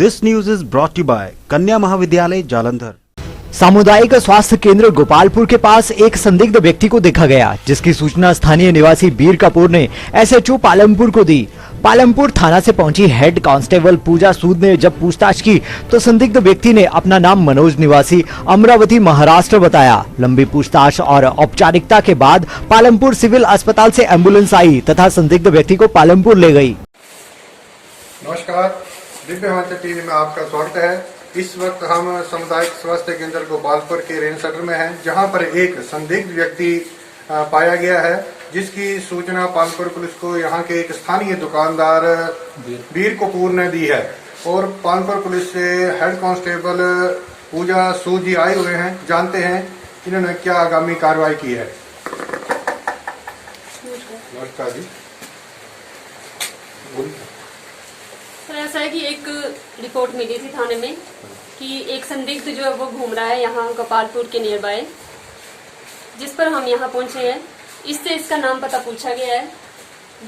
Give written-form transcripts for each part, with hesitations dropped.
This news is brought to you by कन्या महाविद्यालय जालंधर। सामुदायिक स्वास्थ्य केंद्र गोपालपुर के पास एक संदिग्ध व्यक्ति को देखा गया, जिसकी सूचना स्थानीय निवासी बीर कपूर ने एसएचओ पालमपुर को दी। पालमपुर थाना से पहुंची हेड कांस्टेबल पूजा सूद ने जब पूछताछ की तो संदिग्ध व्यक्ति ने अपना नाम मनोज निवासी अमरावती महाराष्ट्र बताया। लंबी पूछताछ और औपचारिकता के बाद पालमपुर सिविल अस्पताल से एम्बुलेंस आई तथा संदिग्ध व्यक्ति को पालमपुर ले गई। नमस्कार, दिव्य हिमाचल टीवी में आपका स्वागत है। इस वक्त हम सामुदायिक स्वास्थ्य केंद्र गोपालपुर के रेंज सेंटर में हैं, जहां पर एक संदिग्ध व्यक्ति पाया गया है, जिसकी सूचना पालमपुर पुलिस को यहां के एक स्थानीय दुकानदार बीर कपूर ने दी है। और पालमपुर पुलिस से हेड कांस्टेबल पूजा सूद जी आए हुए हैं। जानते हैं इन्होंने क्या आगामी कार्रवाई की है। नमस्कार जी। सर, ऐसा है कि एक रिपोर्ट मिली थी थाने में कि एक संदिग्ध जो है वो घूम रहा है यहाँ गोपालपुर के नियर बाय, जिस पर हम यहाँ पहुँचे हैं। इससे इसका नाम पता पूछा गया है।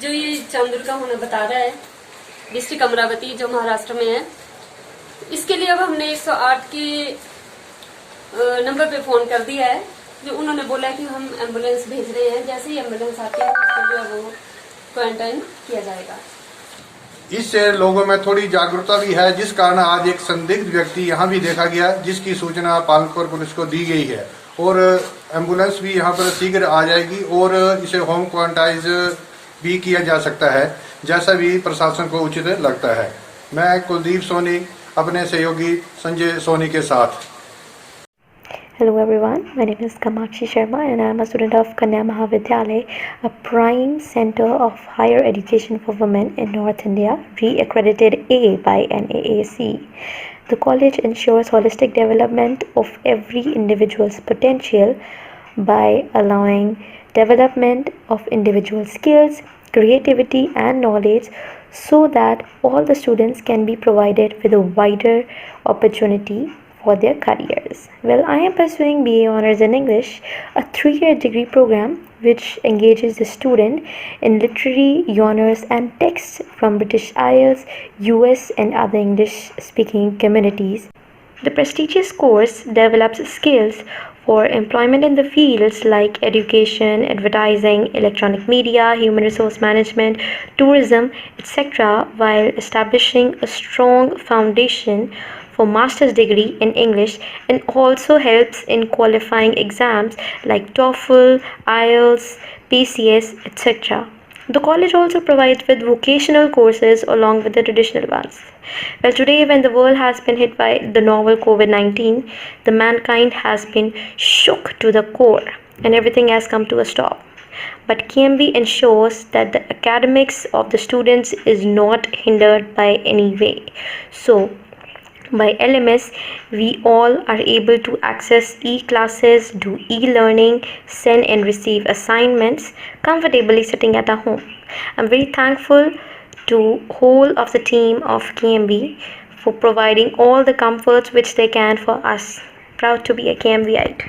जो ये चांदुर का होना बता रहा है, डिस्ट्रिक्ट अमरावती जो महाराष्ट्र में है। इसके लिए अब हमने 108 के नंबर पे फ़ोन कर दिया है। जो उन्होंने बोला है कि हम एम्बुलेंस भेज रहे हैं, जैसे ही एम्बुलेंस आती है उसको जो है वो क्वारंटाइन किया जाएगा। इससे लोगों में थोड़ी जागरूकता भी है, जिस कारण आज एक संदिग्ध व्यक्ति यहाँ भी देखा गया, जिसकी सूचना पालमपुर पुलिस को दी गई है। और एम्बुलेंस भी यहाँ पर शीघ्र आ जाएगी और इसे होम क्वारंटाइन भी किया जा सकता है, जैसा भी प्रशासन को उचित लगता है। मैं कुलदीप सोनी अपने सहयोगी संजय सोनी के साथ। Hello everyone, my name is Kamakshi Sharma and I am a student of Kanya Mahavidyalaya, a prime center of higher education for women in North India, re-accredited A by NAAC. The college ensures holistic development of every individual's potential by allowing development of individual skills, creativity and knowledge so that all the students can be provided with a wider opportunity for their careers. Well, I am pursuing BA Honours in English, a 3-year degree program which engages the student in literary honors and texts from British Isles, US and other English speaking communities. The prestigious course develops skills for employment in the fields like education, advertising, electronic media, human resource management, tourism, etc., while establishing a strong foundation for master's degree in English, and also helps in qualifying exams like TOEFL, IELTS, PCS, etc. The college also provides with vocational courses along with the traditional ones. Well, today when the world has been hit by the novel COVID-19, the mankind has been shook to the core and everything has come to a stop. But KMB ensures that the academics of the students is not hindered by any way. So, by LMS, we all are able to access e-classes, do e-learning, send and receive assignments comfortably sitting at our home. I'm very thankful to whole of the team of KMB for providing all the comforts which they can for us. Proud to be a KMBite.